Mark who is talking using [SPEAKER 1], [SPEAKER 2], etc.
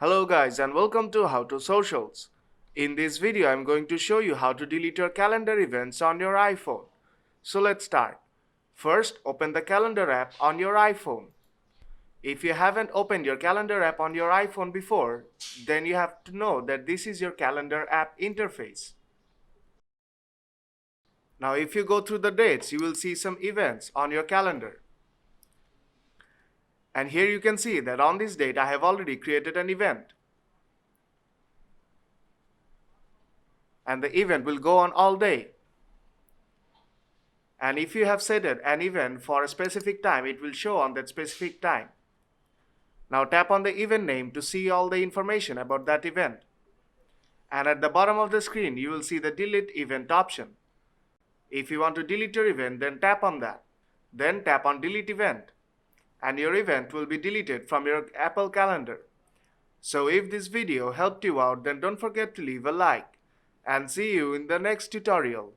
[SPEAKER 1] Hello guys and welcome to How to Socials. In this video I'm going to show you how to delete your calendar events on your iPhone. So let's start. First, open the calendar app on your iPhone. If you haven't opened your calendar app on your iPhone before, then you have to know that this is your calendar app interface. Now if you go through the dates, you will see some events on your calendar. And here you can see that on this date I have already created an event. And the event will go on all day. And if you have set an event for a specific time, it will show on that specific time. Now tap on the event name to see all the information about that event. And at the bottom of the screen, you will see the delete event option. If you want to delete your event, then tap on that. Then tap on delete event. And your event will be deleted from your Apple calendar. So if this video helped you out, then don't forget to leave a like. And see you in the next tutorial.